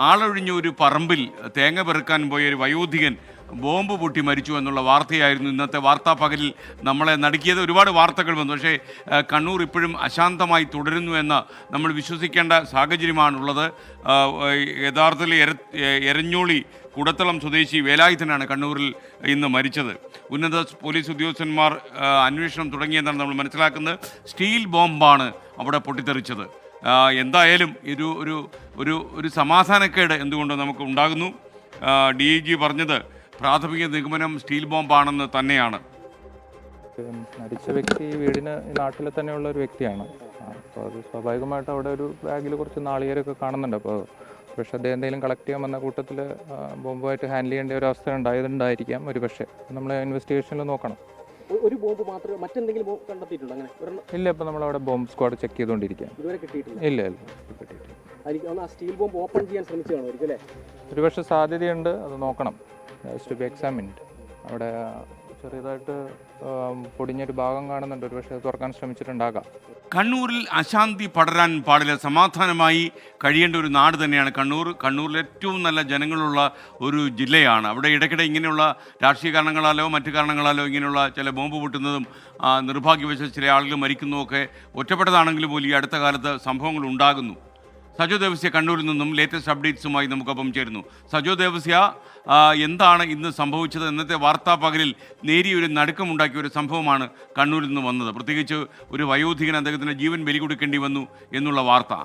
ആളൊഴിഞ്ഞ ഒരു പറമ്പിൽ തേങ്ങ പെറുക്കാൻ പോയ ഒരു വയോധികൻ ബോംബ് പൊട്ടി മരിച്ചു എന്നുള്ള വാർത്തയായിരുന്നു ഇന്നത്തെ വാർത്താ പകലിൽ നമ്മളെ നടുക്കിയത്. ഒരുപാട് വാർത്തകൾ വന്നു. പക്ഷേ കണ്ണൂർ ഇപ്പോഴും അശാന്തമായി തുടരുന്നു എന്ന് നമ്മൾ വിശ്വസിക്കേണ്ട സാഹചര്യമാണുള്ളത്. യഥാർത്ഥത്തിൽ എരഞ്ഞോളി കുടത്തളം സ്വദേശി വേലായുധനാണ് കണ്ണൂരിൽ ഇന്ന് മരിച്ചത്. ഉന്നത പോലീസ് ഉദ്യോഗസ്ഥന്മാർ അന്വേഷണം തുടങ്ങിയെന്നാണ് നമ്മൾ മനസ്സിലാക്കുന്നത്. സ്റ്റീൽ ബോംബാണ് അവിടെ പൊട്ടിത്തെറിച്ചത്. എന്തായാലും ഒരു സമാധാനക്കേട് എന്തുകൊണ്ടോ നമുക്ക് ഉണ്ടാകുന്നു. DIG പറഞ്ഞത് പ്രാഥമിക നിഗമനം സ്റ്റീൽ ബോംബാണെന്ന് തന്നെയാണ്. മരിച്ച വ്യക്തി വീടിന് നാട്ടിൽ തന്നെയുള്ള ഒരു വ്യക്തിയാണ്. അപ്പോൾ അത് സ്വാഭാവികമായിട്ട് അവിടെ ഒരു ബാഗിൽ കുറച്ച് നാളികേരമൊക്കെ കാണുന്നുണ്ട്. അപ്പോൾ പക്ഷേ അദ്ദേഹം എന്തെങ്കിലും കളക്ട് ചെയ്യാൻ വന്ന കൂട്ടത്തിൽ ബോംബുമായിട്ട് ഹാൻഡിൽ ചെയ്യേണ്ട ഒരു അവസ്ഥ ഉണ്ടായതുണ്ടായിരിക്കാം ഒരു പക്ഷേ. നമ്മൾ ഇൻവെസ്റ്റിഗേഷനിൽ നോക്കണം. ഒരു ബോംബ് മാത്രമേ മറ്റെന്തെങ്കിലും കണ്ടെത്തിയിട്ടുണ്ടോ? അങ്ങനെ ഇല്ല, ഇപ്പോൾ നമ്മളവിടെ ബോംബ് സ്ക്വാഡ് ചെക്ക് ചെയ്തുകൊണ്ടിരിക്കുകയാണ്. ഇതുവരെ കിട്ടിയിട്ടില്ല. ഇല്ല കിട്ടിയിട്ടില്ല. സ്റ്റീൽ ബോംബ് ഓപ്പൺ ചെയ്യാൻ ശ്രമിച്ചതാണോ അല്ലേ? ഒരു പക്ഷേ സാധ്യതയുണ്ട്, അത് നോക്കണം. To be examined. അവിടെ ചെറിയതായിട്ട് പൊടിഞ്ഞൊരു ഭാഗം കാണുന്നുണ്ട്. ഒരു പക്ഷേ അത് തുറക്കാൻ ശ്രമിച്ചിട്ടുണ്ടാകാം. കണ്ണൂരിൽ അശാന്തി പടരാൻ പാടില്ല. സമാധാനമായി കഴിയേണ്ട ഒരു നാട് തന്നെയാണ് കണ്ണൂർ. കണ്ണൂരിൽ ഏറ്റവും നല്ല ജനങ്ങളുള്ള ഒരു ജില്ലയാണ്. അവിടെ ഇടയ്ക്കിടെ ഇങ്ങനെയുള്ള രാഷ്ട്രീയ കാരണങ്ങളാലോ മറ്റു കാരണങ്ങളാലോ ഇങ്ങനെയുള്ള ചില ബോംബ് പൊട്ടുന്നതും നിർഭാഗ്യവശാൽ ചില ആളുകൾ മരിക്കുന്നതുമൊക്കെ ഒറ്റപ്പെട്ടതാണെങ്കിൽ പോലും ഈ അടുത്ത കാലത്ത് സംഭവങ്ങൾ ഉണ്ടാകുന്നു. സജോ ദേവസ്യ കണ്ണൂരിൽ നിന്നും ലേറ്റസ്റ്റ് അപ്ഡേറ്റ്സുമായി നമുക്കൊപ്പം ചേരുന്നു. സജോ ദേവസ്യ, എന്താണ് ഇന്ന് സംഭവിച്ചത്? ഇന്നത്തെ വാർത്താ പകലിൽ നേരിയൊരു നടുക്കമുണ്ടാക്കിയ ഒരു സംഭവമാണ് കണ്ണൂരിൽ നിന്ന് വന്നത്. പ്രത്യേകിച്ച് ഒരു വയോധികൻ അദ്ദേഹത്തിൻ്റെ ജീവൻ ബലി കൊടുക്കേണ്ടി വന്നു എന്നുള്ള വാർത്ത.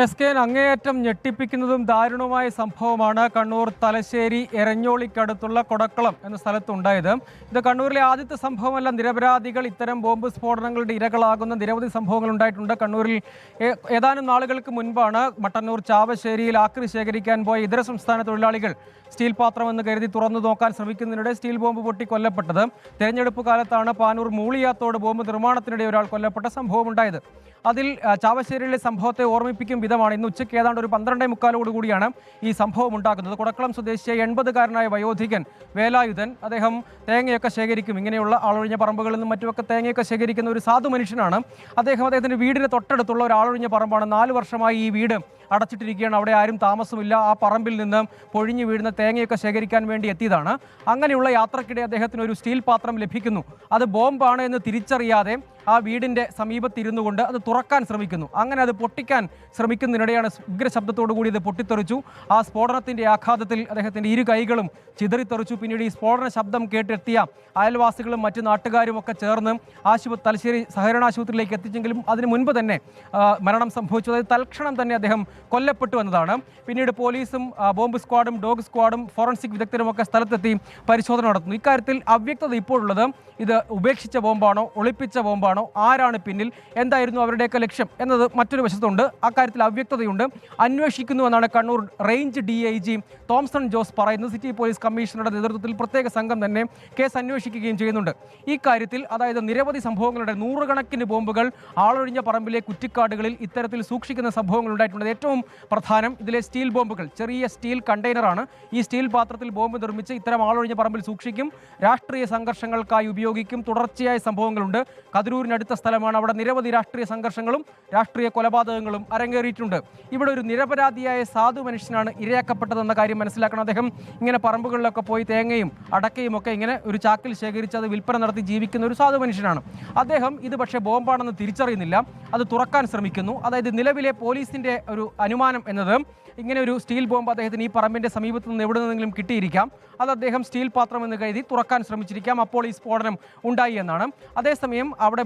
SK അങ്ങേയറ്റം ഞെട്ടിപ്പിക്കുന്നതും ദാരുണമായ സംഭവമാണ് കണ്ണൂർ തലശ്ശേരി എരഞ്ഞോളിക്കടുത്തുള്ള കൊടക്കളം എന്ന സ്ഥലത്തുണ്ടായത്. ഇത് കണ്ണൂരിലെ ആദ്യത്തെ സംഭവമല്ല. നിരപരാധികൾ ഇത്തരം ബോംബ് സ്ഫോടനങ്ങളുടെ ഇരകളാകുന്ന നിരവധി സംഭവങ്ങൾ ഉണ്ടായിട്ടുണ്ട്. കണ്ണൂരിൽ ഏതാനും നാളുകൾക്ക് മുൻപാണ് മട്ടന്നൂർ ചാവശ്ശേരിയിൽ ആക്രി ശേഖരിക്കാൻ പോയ ഇതര സംസ്ഥാന തൊഴിലാളികൾ സ്റ്റീൽ പാത്രമെന്ന് കരുതി തുറന്നു നോക്കാൻ ശ്രമിക്കുന്നതിനിടെ സ്റ്റീൽ ബോംബ് പൊട്ടി കൊല്ലപ്പെട്ടത്. തെരഞ്ഞെടുപ്പ് കാലത്താണ് പാനൂർ മൂളിയാത്തോട് ബോംബ് നിർമ്മാണത്തിനിടെ ഒരാൾ കൊല്ലപ്പെട്ട സംഭവം ഉണ്ടായത്. അതിൽ ചാവശ്ശേരിയിലെ സംഭവത്തെ ഓർമ്മിപ്പിക്കും വിധമാണ് ഇന്ന് ഉച്ചയ്ക്ക് ഏതാണ്ട് ഒരു 12:45 കൂടിയാണ് ഈ സംഭവം ഉണ്ടാകുന്നത്. കൊടക്കളം സ്വദേശിയായ 80-കാരനായ വയോധികൻ വേലായുധൻ, അദ്ദേഹം തേങ്ങയൊക്കെ ശേഖരിക്കും. ഇങ്ങനെയുള്ള ആളൊഴിഞ്ഞ പറമ്പുകളിൽ നിന്നും മറ്റുമൊക്കെ തേങ്ങയൊക്കെ ശേഖരിക്കുന്ന ഒരു സാധു മനുഷ്യനാണ്. അദ്ദേഹത്തിൻ്റെ വീടിന് തൊട്ടടുത്തുള്ള ഒരു ആളൊഴിഞ്ഞ പറമ്പാണ്. 4 വർഷമായി ഈ വീട് അടച്ചിട്ടിരിക്കുകയാണ്. അവിടെ ആരും താമസമില്ല. ആ പറമ്പിൽ നിന്ന് പൊഴിഞ്ഞു വീഴുന്ന തേങ്ങയൊക്കെ ശേഖരിക്കാൻ വേണ്ടി എത്തിയതാണ്. അങ്ങനെയുള്ള യാത്രക്കിടെ അദ്ദേഹത്തിന് ഒരു സ്റ്റീൽ പാത്രം ലഭിക്കുന്നു. അത് ബോംബാണ് എന്ന് തിരിച്ചറിയാതെ ആ വീടിൻ്റെ സമീപത്തിരുന്നു കൊണ്ട് അത് തുറക്കാൻ ശ്രമിക്കുന്നു. അങ്ങനെ അത് പൊട്ടിക്കാൻ ശ്രമിക്കുന്നതിനിടെയാണ് ഉഗ്രശബ്ദത്തോടു കൂടി ഇത് പൊട്ടിത്തെറിച്ചു. ആ സ്ഫോടനത്തിൻ്റെ ആഘാതത്തിൽ അദ്ദേഹത്തിൻ്റെ ഇരു കൈകളും ചിതറിത്തെറിച്ചു. പിന്നീട് ഈ സ്ഫോടന ശബ്ദം കേട്ടെത്തിയ അയൽവാസികളും മറ്റു നാട്ടുകാരും ഒക്കെ ചേർന്ന് തലശ്ശേരി സഹകരണ ആശുപത്രിയിലേക്ക് എത്തിച്ചെങ്കിലും അതിന് മുൻപ് തന്നെ മരണം സംഭവിച്ചു. അതായത് തൽക്ഷണം തന്നെ അദ്ദേഹം കൊല്ലപ്പെട്ടു എന്നതാണ്. പിന്നീട് പോലീസും ബോംബ് സ്ക്വാഡും ഡോഗ് സ്ക്വാഡും ഫോറൻസിക് വിദഗ്ധരുമൊക്കെ സ്ഥലത്തെത്തി പരിശോധന നടത്തുന്നു. ഇക്കാര്യത്തിൽ അവ്യക്തത ഇപ്പോഴുള്ളത് ഇത് ഉപേക്ഷിച്ച ബോംബാണോ, ഒളിപ്പിച്ച ബോംബാണോ, ആരാണ് പിന്നിൽ, എന്തായിരുന്നു അവരുടെയൊക്കെ ലക്ഷ്യം എന്നത് മറ്റൊരു വശത്തുണ്ട്. അക്കാര്യത്തിൽ അവ്യക്തതയുണ്ട്. അന്വേഷിക്കുന്നുവെന്നാണ് കണ്ണൂർ റേഞ്ച് DIG തോംസൺ ജോസ് പറയുന്നത്. സിറ്റി പോലീസ് കമ്മീഷണറുടെ നേതൃത്വത്തിൽ പ്രത്യേക സംഘം തന്നെ കേസ് അന്വേഷിക്കുകയും ചെയ്യുന്നുണ്ട്. ഈ കാര്യത്തിൽ അതായത് നിരവധി സംഭവങ്ങളുടെ നൂറുകണക്കിന് ബോംബുകൾ ആളൊഴിഞ്ഞ പറമ്പിലെ കുറ്റിക്കാടുകളിൽ ഇത്തരത്തിൽ സൂക്ഷിക്കുന്ന സംഭവങ്ങൾ ഉണ്ടായിട്ടുണ്ട്. ഏറ്റവും പ്രധാനം ഇതിലെ സ്റ്റീൽ ബോംബുകൾ. ചെറിയ സ്റ്റീൽ കണ്ടെയ്നറാണ്. ഈ സ്റ്റീൽ പാത്രത്തിൽ ബോംബ് നിർമ്മിച്ച് ഇത്തരം ആളൊഴിഞ്ഞ പറമ്പിൽ സൂക്ഷിക്കും. രാഷ്ട്രീയ സംഘർഷങ്ങൾക്കായി ഉപയോഗിക്കും. തുടർച്ചയായ സംഭവങ്ങളുണ്ട്. കതിരൂരിനടുത്ത സ്ഥലമാണ്. അവിടെ നിരവധി രാഷ്ട്രീയ സംഘർഷങ്ങളും രാഷ്ട്രീയ കൊലപാതകങ്ങളും അരങ്ങേറിയിട്ടുണ്ട്. ഇവിടെ ഒരു നിരപരാധിയായ സാധു മനുഷ്യനാണ് ഇരയാക്കപ്പെട്ടതെന്ന കാര്യം മനസ്സിലാക്കണം. അദ്ദേഹം ഇങ്ങനെ പറമ്പുകളിലൊക്കെ പോയി തേങ്ങയും അടക്കയും ഒക്കെ ഇങ്ങനെ ഒരു ചാക്കിൽ ശേഖരിച്ച് അത് വിൽപ്പന നടത്തി ജീവിക്കുന്ന ഒരു സാധു മനുഷ്യനാണ്. അദ്ദേഹം ഇത് പക്ഷേ ബോംബാണെന്ന് തിരിച്ചറിയുന്നില്ല. അത് തുറക്കാൻ ശ്രമിക്കുന്നു. അതായത് നിലവിലെ പോലീസിൻ്റെ ഒരു അനുമാനം എന്നത് ഇങ്ങനെ ഒരു സ്റ്റീൽ ബോംബ് അദ്ദേഹത്തിന് ഈ പറമ്പിൻ്റെ സമീപത്ത് നിന്ന് എവിടെ നിന്നെങ്കിലും കിട്ടിയിരിക്കാം. അത് അദ്ദേഹം സ്റ്റീൽ പാത്രം എന്ന് കരുതി തുറക്കാൻ ശ്രമിച്ചിരിക്കാം. അപ്പോൾ ഈ സ്ഫോടനം ഉണ്ടായി എന്നാണ്. അതേസമയം അവിടെ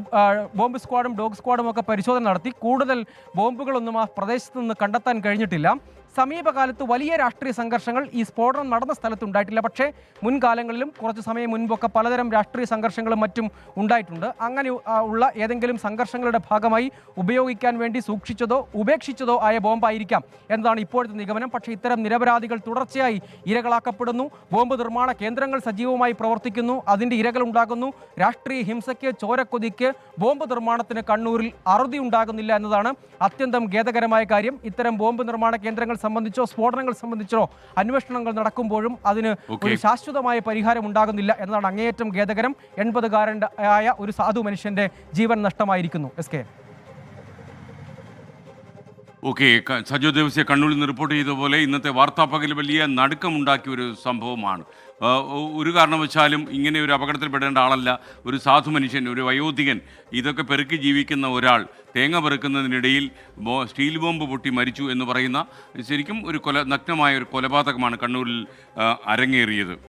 ബോംബ് സ്ക്വാഡും ഡോഗ് സ്ക്വാഡും ഒക്കെ പരിശോധന നടത്തി. കൂടുതൽ ബോംബുകളൊന്നും ആ പ്രദേശത്ത് നിന്ന് കണ്ടെത്താൻ കഴിഞ്ഞിട്ടില്ല. സമീപകാലത്ത് വലിയ രാഷ്ട്രീയ സംഘർഷങ്ങൾ ഈ സ്ഫോടനം നടന്ന സ്ഥലത്ത് ഉണ്ടായിട്ടില്ല. പക്ഷേ മുൻകാലങ്ങളിലും കുറച്ച് സമയം മുൻപൊക്കെ പലതരം രാഷ്ട്രീയ സംഘർഷങ്ങളും മറ്റും ഉണ്ടായിട്ടുണ്ട്. അങ്ങനെ ഉള്ള ഏതെങ്കിലും സംഘർഷങ്ങളുടെ ഭാഗമായി ഉപയോഗിക്കാൻ വേണ്ടി സൂക്ഷിച്ചതോ ഉപേക്ഷിച്ചതോ ആയ ബോംബായിരിക്കാം എന്നതാണ് ഇപ്പോഴത്തെ നിഗമനം. പക്ഷേ ഇത്തരം നിരപരാധികൾ തുടർച്ചയായി ഇരകളാക്കപ്പെടുന്നു. ബോംബ് നിർമ്മാണ കേന്ദ്രങ്ങൾ സജീവമായി പ്രവർത്തിക്കുന്നു. അതിൻ്റെ ഇരകൾ ഉണ്ടാകുന്നു. രാഷ്ട്രീയ ഹിംസയ്ക്ക്, ചോരക്കൊതിക്ക്, ബോംബ് നിർമ്മാണത്തിന് കണ്ണൂരിൽ അറുതി ഉണ്ടാകുന്നില്ല എന്നതാണ് അത്യന്തം ഖേദകരമായ കാര്യം. ഇത്തരം ബോംബ് നിർമ്മാണ കേന്ദ്രങ്ങൾ സംബന്ധിച്ചോ സ്ഫോടനങ്ങൾ സംബന്ധിച്ചോ അന്വേഷണങ്ങൾ നടക്കുമ്പോഴും അതിന് ഒരു ശാശ്വതമായ പരിഹാരം ഉണ്ടാകുന്നില്ല എന്നതാണ് അങ്ങേയറ്റം ഖേദകരം. 80-കാരനായ ഒരു സാധു മനുഷ്യന്റെ ജീവൻ നഷ്ടമായിരിക്കുന്നു. SK. ഓക്കെ, സജോ ദേവസ്യ കണ്ണൂരിൽ നിന്ന് റിപ്പോർട്ട് ചെയ്ത പോലെ ഇന്നത്തെ വാർത്താപ്പകൽ വലിയ നടുക്കമുണ്ടാക്കിയ ഒരു സംഭവമാണ്. ഒരു കാരണവശാലും ഇങ്ങനെ ഒരു അപകടത്തിൽപ്പെടേണ്ട ആളല്ല ഒരു സാധു മനുഷ്യൻ, ഒരു വയോധികൻ, ഇതൊക്കെ പെറുക്കി ജീവിക്കുന്ന ഒരാൾ തേങ്ങ പെറുക്കുന്നതിനിടയിൽ സ്റ്റീൽ ബോംബ് പൊട്ടി മരിച്ചു എന്ന് പറയുന്ന ശരിക്കും ഒരു നഗ്നമായ ഒരു കൊലപാതകമാണ് കണ്ണൂരിൽ അരങ്ങേറിയത്.